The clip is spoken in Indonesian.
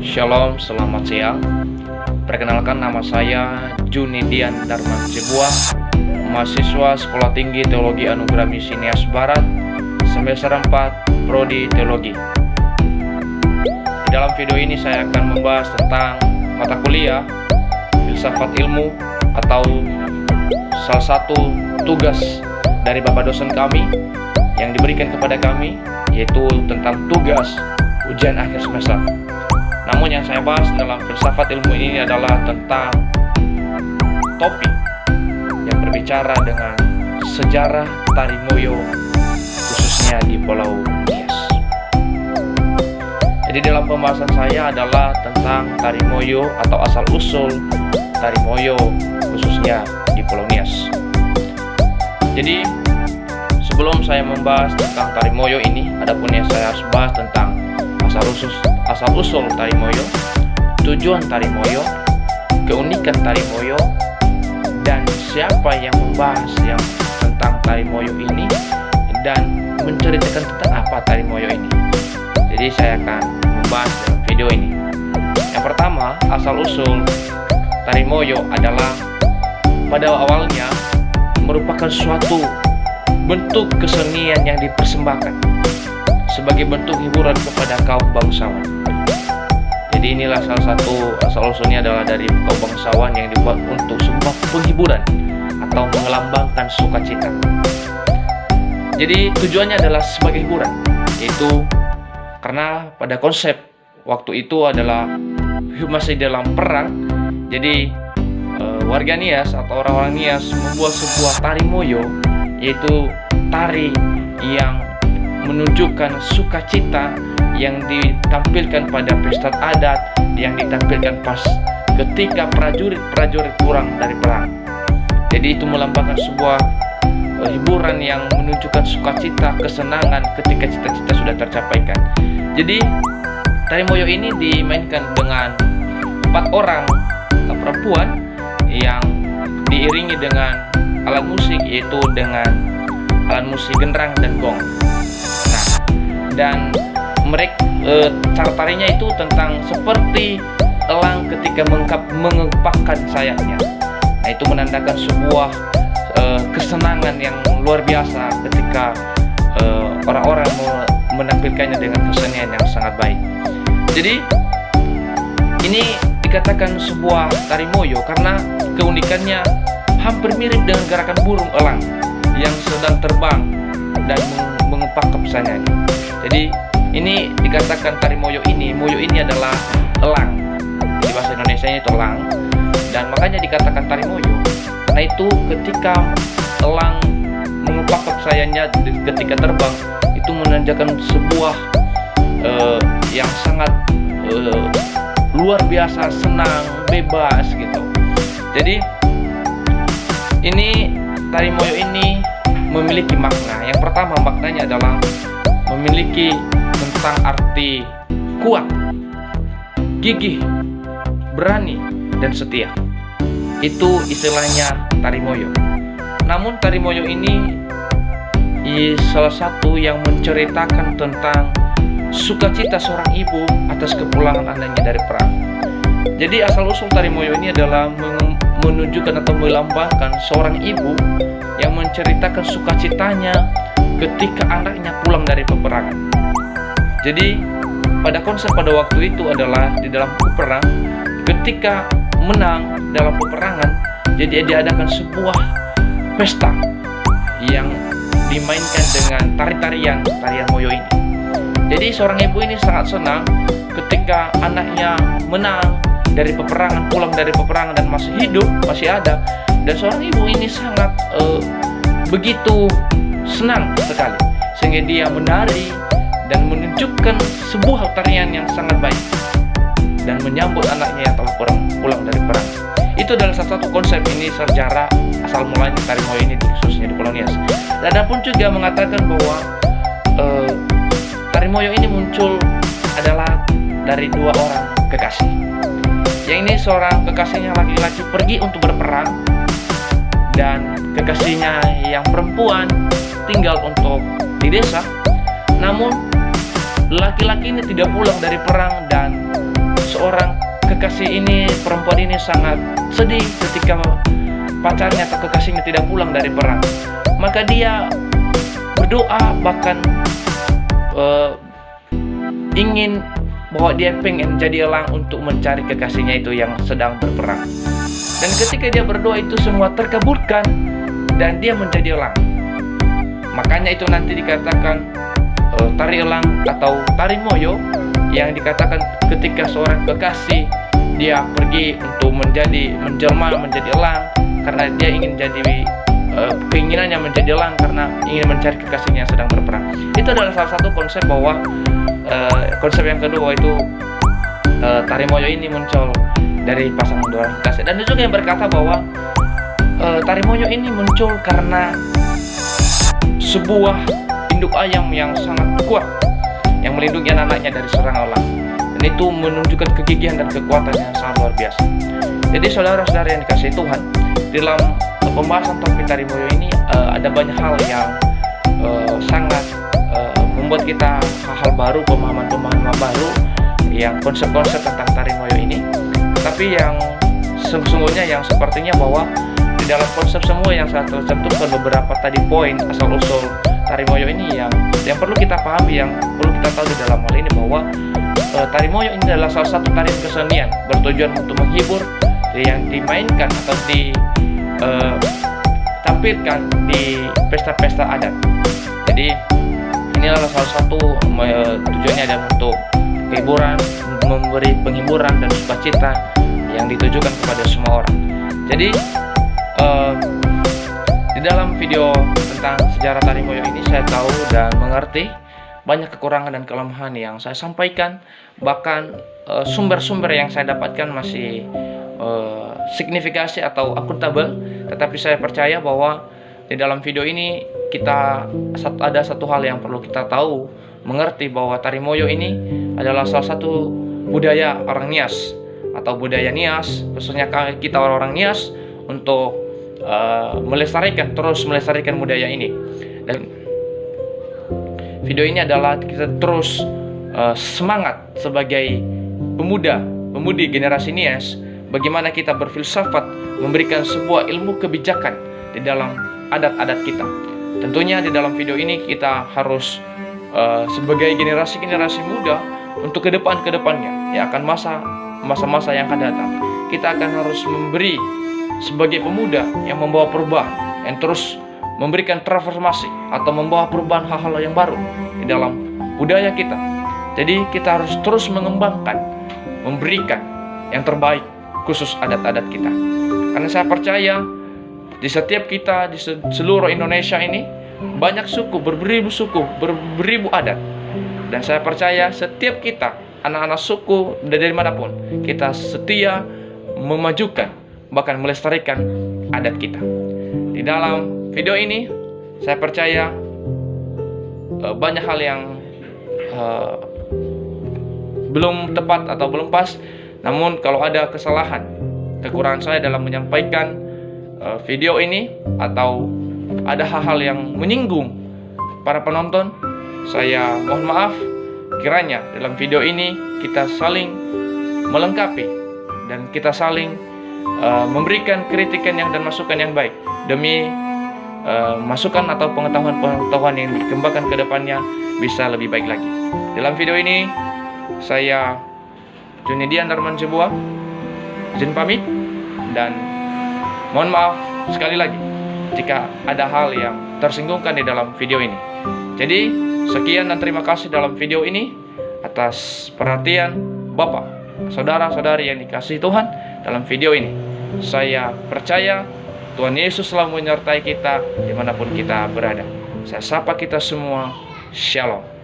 Shalom, selamat siang. Perkenalkan, nama saya Junidian Darman Sibuan, mahasiswa Sekolah Tinggi Teologi Anugerah Misi Nias Barat, semester 4, Prodi Teologi. Di dalam video ini saya akan membahas tentang mata kuliah Filsafat Ilmu, atau salah satu tugas dari Bapak dosen kami yang diberikan kepada kami, yaitu tentang tugas ujian akhir semester. Namun yang saya bahas dalam filsafat ilmu ini adalah tentang topik yang berbicara dengan sejarah tari moyo, khususnya di Pulau Nias. Jadi dalam pembahasan saya adalah tentang tari moyo atau asal-usul tari moyo, khususnya di Pulau Nias. Jadi sebelum saya membahas tentang tari moyo ini, adapun yang saya harus bahas tentang asal-usul tari moyo, tujuan tari moyo, keunikan tari moyo, dan siapa yang membahas yang tentang tari moyo ini dan menceritakan tentang apa tari moyo ini. Jadi saya akan membahas dalam video ini. Yang pertama, asal-usul tari moyo adalah pada awalnya merupakan suatu bentuk kesenian yang dipersembahkan sebagai bentuk hiburan kepada kaum bangsawan. Jadi inilah salah satu asal-usulnya adalah dari kaum bangsawan yang dibuat untuk sebuah penghiburan atau mengelambangkan sukacita. Jadi tujuannya adalah sebagai hiburan, yaitu karena pada konsep waktu itu adalah masih dalam perang. Jadi warga Nias atau orang-orang Nias membuat sebuah tari moyo, yaitu tari yang menunjukkan sukacita yang ditampilkan pada pesta adat, yang ditampilkan pas ketika prajurit pulang dari perang. Jadi itu melambangkan sebuah hiburan yang menunjukkan sukacita, kesenangan ketika cita-cita sudah tercapaikan. Jadi tari moyo ini dimainkan dengan 4 orang perempuan yang diiringi dengan alat musik, yaitu dengan alat musik genderang dan gong. Dan mereka cara tarinya itu tentang seperti elang ketika mengepakkan sayapnya. Nah, itu menandakan sebuah kesenangan yang luar biasa ketika orang-orang menampilkannya dengan kesenian yang sangat baik. Jadi ini dikatakan sebuah tari moyo karena keunikannya hampir mirip dengan gerakan burung elang yang sedang terbang dan mengepakkan sayapnya. Jadi ini dikatakan tari moyo ini adalah elang. Di bahasa Indonesia itu elang, dan makanya dikatakan tari moyo karena itu ketika elang mengepakkan sayapnya ketika terbang, itu menandakan sebuah yang sangat luar biasa, senang, bebas gitu. Jadi ini tari moyo ini memiliki makna. Yang pertama, maknanya adalah memiliki tentang arti kuat, gigih, berani, dan setia. Itu istilahnya tari moyo. Namun tari moyo ini salah satu yang menceritakan tentang sukacita seorang ibu atas kepulangan anaknya dari perang. Jadi asal-usul tari moyo ini adalah menunjukkan atau melambangkan seorang ibu yang menceritakan sukacitanya ketika anaknya pulang dari peperangan. Jadi pada konsep pada waktu itu adalah di dalam perang, ketika menang dalam peperangan, jadi diadakan sebuah pesta yang dimainkan dengan tarian moyo ini. Jadi seorang ibu ini sangat senang ketika anaknya menang dari peperangan, pulang dari peperangan dan masih hidup, masih ada. Dan seorang ibu ini sangat begitu senang sekali, sehingga dia menari dan menunjukkan sebuah tarian yang sangat baik dan menyambut anaknya yang telah pulang dari perang. Itu adalah salah satu konsep ini sejarah asal mulanya tari moyo ini khususnya di Pulau Nias. Dan ada pun juga mengatakan bahwa tari moyo ini muncul adalah dari 2 orang kekasih. Yang ini seorang kekasihnya laki-laki pergi untuk berperang, dan kekasihnya yang perempuan tinggal untuk di desa. Namun laki-laki ini tidak pulang dari perang, dan perempuan ini sangat sedih ketika pacarnya atau kekasihnya tidak pulang dari perang. Maka dia berdoa, bahkan ingin bahwa dia pengen jadi elang untuk mencari kekasihnya itu yang sedang berperang. Dan ketika dia berdoa itu semua terkabulkan dan dia menjadi elang. Makanya itu nanti dikatakan tari elang atau tari moyo, yang dikatakan ketika seorang kekasih dia pergi untuk menjelma menjadi elang karena dia ingin jadi keinginannya menjadi elang karena ingin mencari kekasihnya yang sedang berperang. Itu adalah salah satu konsep bahwa konsep yang kedua itu tari moyo ini muncul dari pasangan dua orang kekasih. Dan juga yang berkata bahwa tari moyo ini muncul karena sebuah induk ayam yang sangat kuat yang melindungi anak-anaknya dari serangan elang. Dan itu menunjukkan kegigihan dan kekuatan yang sangat luar biasa. Jadi saudara-saudara yang dikasihi Tuhan, dalam pembahasan topik tari moyo ini ada banyak hal yang sangat membuat kita hal-hal baru, pemahaman-pemahaman baru, yang konsep-konsep tentang tari moyo ini. Tapi yang sesungguhnya yang sepertinya bahwa di dalam konsep semua yang saya tentukan beberapa tadi poin asal-usul tari moyo ini yang perlu kita pahami, yang perlu kita tahu di dalam hal ini bahwa tari moyo ini adalah salah satu tarian kesenian bertujuan untuk menghibur yang dimainkan atau ditampilkan di pesta-pesta adat. Jadi ini adalah salah satu tujuannya adalah untuk kehiburan, memberi penghiburan dan sukacita yang ditujukan kepada semua orang. Jadi di dalam video tentang sejarah tari moyo ini saya tahu dan mengerti banyak kekurangan dan kelemahan yang saya sampaikan. Bahkan sumber-sumber yang saya dapatkan masih signifikasi atau akuntabel. Tetapi saya percaya bahwa di dalam video ini ada satu hal yang perlu kita tahu, mengerti bahwa tari moyo ini adalah salah satu budaya orang Nias atau budaya Nias, khususnya kita orang-orang Nias, untuk terus melestarikan budaya ini. Dan video ini adalah kita terus semangat sebagai pemudi generasi Nias, bagaimana kita berfilsafat memberikan sebuah ilmu kebijakan di dalam adat-adat kita. Tentunya di dalam video ini kita harus sebagai generasi-generasi muda untuk kedepannya, ya akan masa-masa yang akan datang, kita akan harus memberi sebagai pemuda yang membawa perubahan, yang terus memberikan transformasi atau membawa perubahan hal-hal yang baru di dalam budaya kita. Jadi kita harus terus mengembangkan, memberikan yang terbaik khusus adat-adat kita. Karena saya percaya di setiap kita, di seluruh Indonesia ini banyak suku, berberibu adat. Dan saya percaya setiap kita, anak-anak suku dari manapun, kita setia memajukan, bahkan melestarikan adat kita. Di dalam video ini, saya percaya banyak hal yang belum tepat atau belum pas. Namun kalau ada kesalahan, kekurangan saya dalam menyampaikan video ini, atau ada hal-hal yang menyinggung para penonton, saya mohon maaf. Kiranya dalam video ini kita saling melengkapi dan kita saling memberikan kritikan dan masukan yang baik demi masukan atau pengetahuan yang dikembangkan ke depannya bisa lebih baik lagi. Dalam video ini saya Junidian Darman Sebuah izin pamit dan mohon maaf sekali lagi jika ada hal yang tersinggungkan di dalam video ini. Jadi sekian dan terima kasih dalam video ini atas perhatian Bapak, saudara-saudari yang dikasihi Tuhan dalam video ini. Saya percaya Tuhan Yesus selalu menyertai kita dimanapun kita berada. Saya sapa kita semua, Shalom.